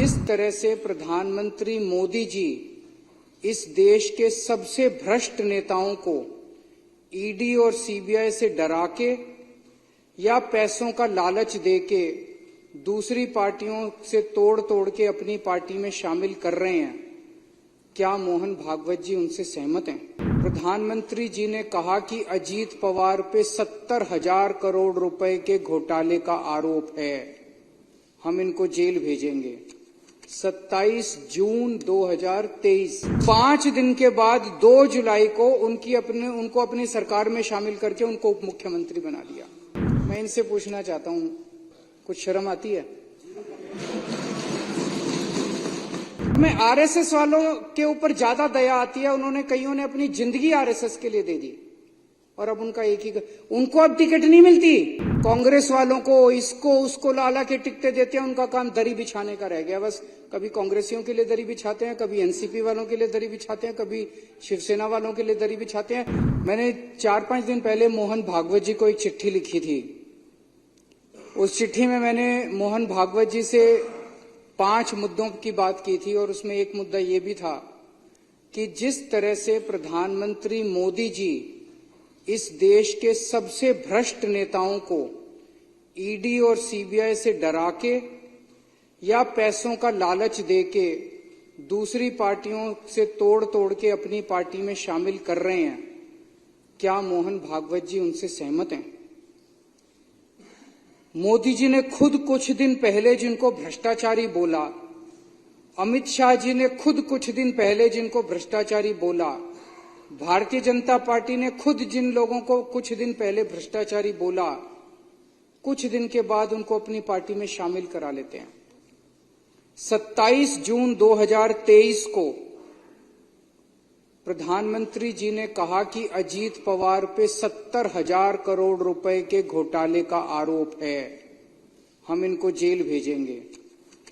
जिस तरह से प्रधानमंत्री मोदी जी इस देश के सबसे भ्रष्ट नेताओं को ईडी और सीबीआई से डरा के या पैसों का लालच देके दूसरी पार्टियों से तोड़ तोड़ के अपनी पार्टी में शामिल कर रहे हैं, क्या मोहन भागवत जी उनसे सहमत हैं? प्रधानमंत्री जी ने कहा कि अजीत पवार पे 70,000 करोड़ रुपए के घोटाले का आरोप है, हम इनको जेल भेजेंगे। 27 जून 2023, 5 दिन के बाद 2 जुलाई को उनको अपनी सरकार में शामिल करके उनको उप मुख्यमंत्री बना दिया। मैं इनसे पूछना चाहता हूं, कुछ शर्म आती है? मैं आरएसएस वालों के ऊपर ज्यादा दया आती है, उन्होंने कईयों ने अपनी जिंदगी आरएसएस के लिए दे दी और अब उनका एक ही, उनको अब टिकट नहीं मिलती। कांग्रेस वालों को इसको उसको लाला के टिकटें देते हैं, उनका काम दरी बिछाने का रह गया बस। कभी कांग्रेसियों के लिए दरी बिछाते हैं, कभी एनसीपी वालों के लिए दरी बिछाते हैं, कभी शिवसेना वालों के लिए दरी बिछाते हैं। मैंने 4-5 दिन पहले मोहन भागवत जी को एक चिट्ठी लिखी थी। उस चिट्ठी में मैंने मोहन भागवत जी से 5 मुद्दों की बात की थी और उसमें एक मुद्दा ये भी था कि जिस तरह से प्रधानमंत्री मोदी जी इस देश के सबसे भ्रष्ट नेताओं को ईडी और सीबीआई से डरा के या पैसों का लालच देके दूसरी पार्टियों से तोड़ तोड़ के अपनी पार्टी में शामिल कर रहे हैं, क्या मोहन भागवत जी उनसे सहमत हैं? मोदी जी ने खुद कुछ दिन पहले जिनको भ्रष्टाचारी बोला, अमित शाह जी ने खुद कुछ दिन पहले जिनको भ्रष्टाचारी बोला, भारतीय जनता पार्टी ने खुद जिन लोगों को कुछ दिन पहले भ्रष्टाचारी बोला, कुछ दिन के बाद उनको अपनी पार्टी में शामिल करा लेते हैं। 27 जून 2023 को प्रधानमंत्री जी ने कहा कि अजीत पवार पे 70,000 करोड़ रुपए के घोटाले का आरोप है, हम इनको जेल भेजेंगे।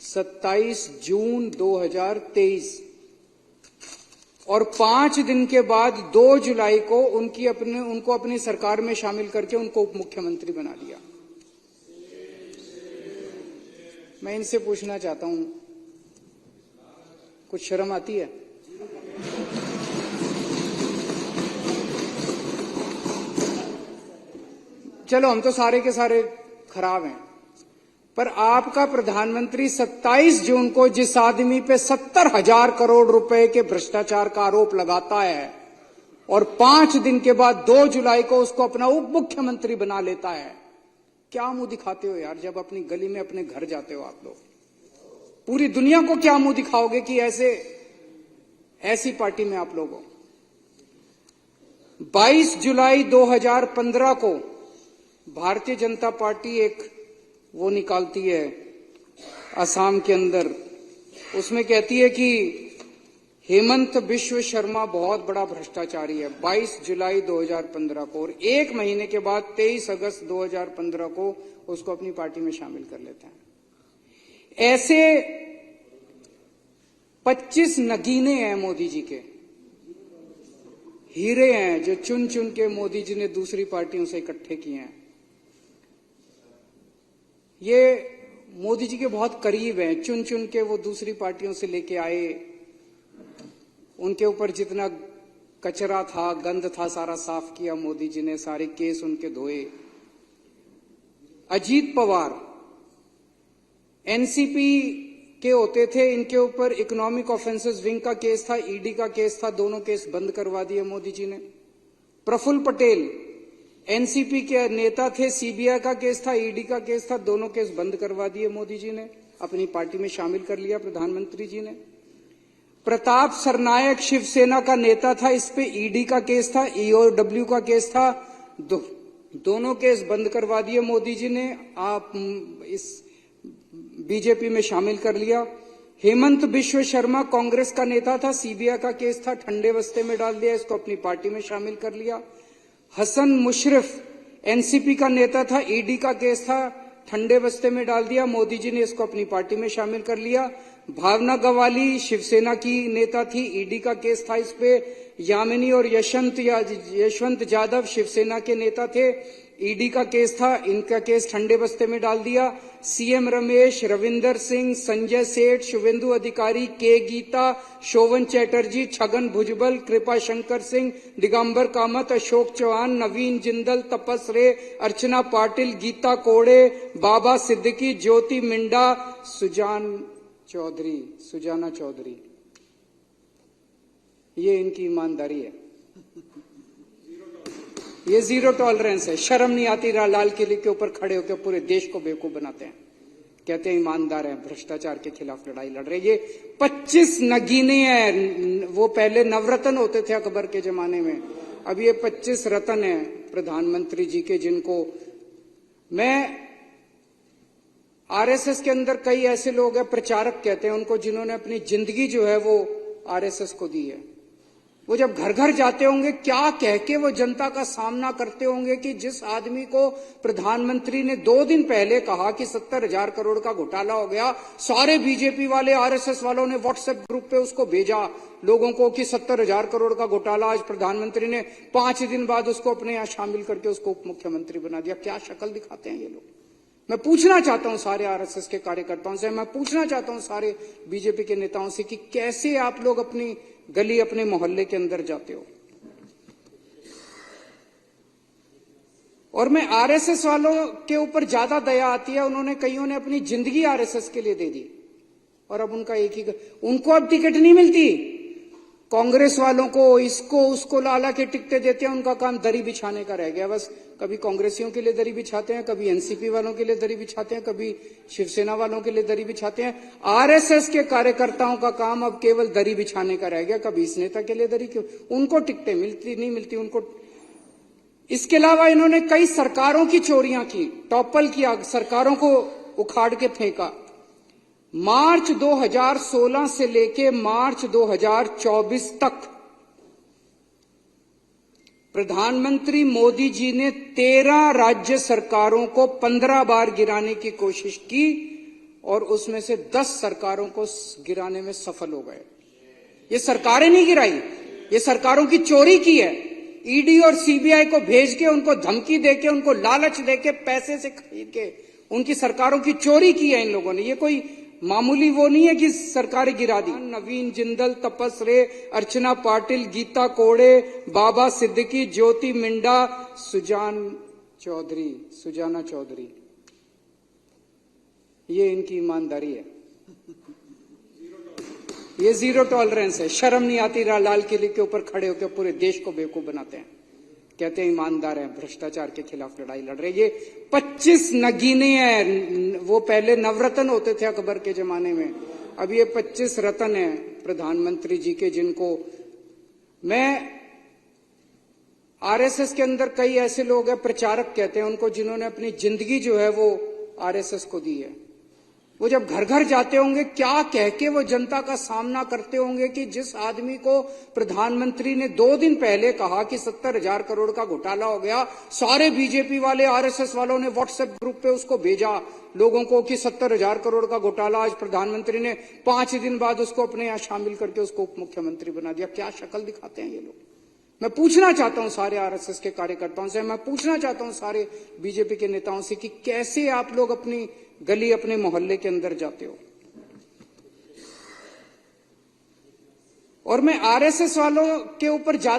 27 जून 2023 और 5 दिन के बाद 2 जुलाई को उनको अपनी सरकार में शामिल करके उनको उप मुख्यमंत्री बना दिया। मैं इनसे पूछना चाहता हूं, कुछ शर्म आती है? चलो हम तो सारे के सारे खराब हैं, पर आपका प्रधानमंत्री 27 जून को जिस आदमी पे 70,000 करोड़ रुपए के भ्रष्टाचार का आरोप लगाता है और 5 दिन के बाद 2 जुलाई को उसको अपना उप मुख्यमंत्री बना लेता है, क्या मुंह दिखाते हो यार? जब अपनी गली में अपने घर जाते हो आप लोग, पूरी दुनिया को क्या मुंह दिखाओगे कि ऐसी पार्टी में आप लोग हो? 22 जुलाई 2015 को भारतीय जनता पार्टी एक वो निकालती है असम के अंदर, उसमें कहती है कि हेमंत बिश्व शर्मा बहुत बड़ा भ्रष्टाचारी है। 22 जुलाई 2015 को, और 1 महीने के बाद 23 अगस्त 2015 को उसको अपनी पार्टी में शामिल कर लेते हैं। ऐसे 25 नगीने हैं मोदी जी के, हीरे हैं जो चुन चुन के मोदी जी ने दूसरी पार्टियों से इकट्ठे किए हैं। ये मोदी जी के बहुत करीब हैं, चुन चुन के वो दूसरी पार्टियों से लेके आए, उनके ऊपर जितना कचरा था, गंद था, सारा साफ किया मोदी जी ने, सारे केस उनके धोए। अजीत पवार एनसीपी के होते थे, इनके ऊपर इकोनॉमिक ऑफेंसेस विंग का केस था, ईडी का केस था, दोनों केस बंद करवा दिए मोदी जी ने। प्रफुल्ल पटेल एनसीपी के नेता थे, सीबीआई का केस था, ईडी का केस था, दोनों केस बंद करवा दिए मोदी जी ने, अपनी पार्टी में शामिल कर लिया प्रधानमंत्री जी ने। प्रताप सरनायक शिवसेना का नेता था, इस पे ईडी का केस था, ईओडब्ल्यू का केस था, दोनों केस बंद करवा दिए मोदी जी ने, आप इस बीजेपी में शामिल कर लिया। हेमंत बिश्व शर्मा कांग्रेस का नेता था, सीबीआई का केस था, ठंडे बस्ते में डाल दिया, इसको अपनी पार्टी में शामिल कर लिया। हसन मुशर्रफ एनसीपी का नेता था, ईडी का केस था, ठंडे बस्ते में डाल दिया, मोदी जी ने इसको अपनी पार्टी में शामिल कर लिया। भावना गवाली शिवसेना की नेता थी, ईडी का केस था इस पे। यामिनी और यशवंत यादव शिवसेना के नेता थे, ईडी का केस था, इनका केस ठंडे बस्ते में डाल दिया। सीएम रमेश, रविंदर सिंह, संजय सेठ, शुभेंदु अधिकारी, के गीता, शोभन चैटर्जी, छगन भुजबल, कृपा शंकर सिंह, दिगंबर कामत, अशोक चौहान, नवीन जिंदल, तपस रे, अर्चना पाटिल, गीता कोड़े, बाबा सिद्दीकी, ज्योति मिंडा, सुजाना चौधरी, ये इनकी ईमानदारी है। ये जीरो टॉलरेंस है। शर्म नहीं आती लाल किले के ऊपर खड़े होकर पूरे देश को बेवकूफ बनाते हैं, कहते हैं ईमानदार हैं, भ्रष्टाचार के खिलाफ लड़ाई लड़ रहे। ये 25 नगीने हैं। वो पहले नवरत्न होते थे अकबर के जमाने में, अब ये 25 रत्न हैं प्रधानमंत्री जी के, जिनको मैं आरएसएस के अंदर कई ऐसे लोग हैं, प्रचारक कहते हैं उनको, जिन्होंने अपनी जिंदगी जो है वो आरएसएस को दी है। वो जब घर घर जाते होंगे, क्या कह के वो जनता का सामना करते होंगे कि जिस आदमी को प्रधानमंत्री ने 2 दिन पहले कहा कि 70,000 करोड़ का घोटाला हो गया, सारे बीजेपी वाले, आरएसएस वालों ने व्हाट्सएप ग्रुप पे उसको भेजा लोगों को कि 70,000 करोड़ का घोटाला। आज प्रधानमंत्री ने 5 दिन बाद उसको अपने यहां शामिल करके उसको उप मुख्यमंत्री बना दिया। क्या शक्ल दिखाते हैं ये लोग। मैं पूछना चाहता हूं सारे आरएसएस के कार्यकर्ताओं से, मैं पूछना चाहता हूं सारे बीजेपी के नेताओं से कि कैसे आप लोग अपनी गली, अपने मोहल्ले के अंदर जाते हो। और मैं आरएसएस वालों के ऊपर ज्यादा दया आती है, उन्होंने कईयों ने अपनी जिंदगी आरएसएस के लिए दे दी और अब उनका एक ही, उनको अब टिकट नहीं मिलती। कांग्रेस वालों को इसको उसको लाला के टिकटें देते हैं, उनका काम दरी बिछाने का रह गया बस। कभी कांग्रेसियों के लिए दरी बिछाते हैं, कभी एनसीपी वालों के लिए दरी बिछाते हैं, कभी शिवसेना वालों के लिए दरी बिछाते हैं। आरएसएस के कार्यकर्ताओं का काम अब केवल दरी बिछाने का रह गया। कभी इस नेता के लिए दरी, क्यों उनको टिकटें मिलती नहीं मिलती उनको। इसके अलावा इन्होंने कई सरकारों की चोरियां की, टॉपल किया, सरकारों को उखाड़ के फेंका। मार्च 2016 से लेके मार्च 2024 तक प्रधानमंत्री मोदी जी ने 13 राज्य सरकारों को 15 बार गिराने की कोशिश की और उसमें से 10 सरकारों को गिराने में सफल हो गए। ये सरकारें नहीं गिराई, ये सरकारों की चोरी की है। ईडी और सीबीआई को भेज के, उनको धमकी देके, उनको लालच देके, पैसे से खरीद के उनकी सरकारों की चोरी की है इन लोगों ने। ये कोई मामूली वो नहीं है कि सरकारें गिरा दी। नवीन जिंदल, तपस रे, अर्चना पाटिल, गीता कोड़े, बाबा सिद्दीकी, ज्योति मिंडा, सुजाना चौधरी, ये इनकी ईमानदारी है। ये जीरो टॉलरेंस है। शर्म नहीं आती लाल किले के ऊपर खड़े होकर पूरे देश को बेवकूफ बनाते हैं, कहते हैं ईमानदार हैं, भ्रष्टाचार के खिलाफ लड़ाई लड़ रहे। ये 25 नगीने हैं। वो पहले नवरत्न होते थे अकबर के जमाने में, अब ये 25 रत्न हैं प्रधानमंत्री जी के, जिनको मैं आरएसएस के अंदर कई ऐसे लोग हैं, प्रचारक कहते हैं उनको, जिन्होंने अपनी जिंदगी जो है वो आरएसएस को दी है। वो जब घर घर जाते होंगे, क्या कह के वो जनता का सामना करते होंगे कि जिस आदमी को प्रधानमंत्री ने 2 दिन पहले कहा कि 70,000 करोड़ का घोटाला हो गया, सारे बीजेपी वाले, आरएसएस वालों ने व्हाट्सएप ग्रुप पे उसको भेजा लोगों को कि 70,000 करोड़ का घोटाला। आज प्रधानमंत्री ने 5 दिन बाद उसको अपने यहां शामिल करके उसको उप मुख्यमंत्री बना दिया। क्या शक्ल दिखाते हैं ये लोग। मैं पूछना चाहता हूं सारे आरएसएस के कार्यकर्ताओं से, मैं पूछना चाहता हूं सारे बीजेपी के नेताओं से कि कैसे आप लोग अपनी गली, अपने मोहल्ले के अंदर जाते हो। और मैं आरएसएस वालों के ऊपर ज्यादा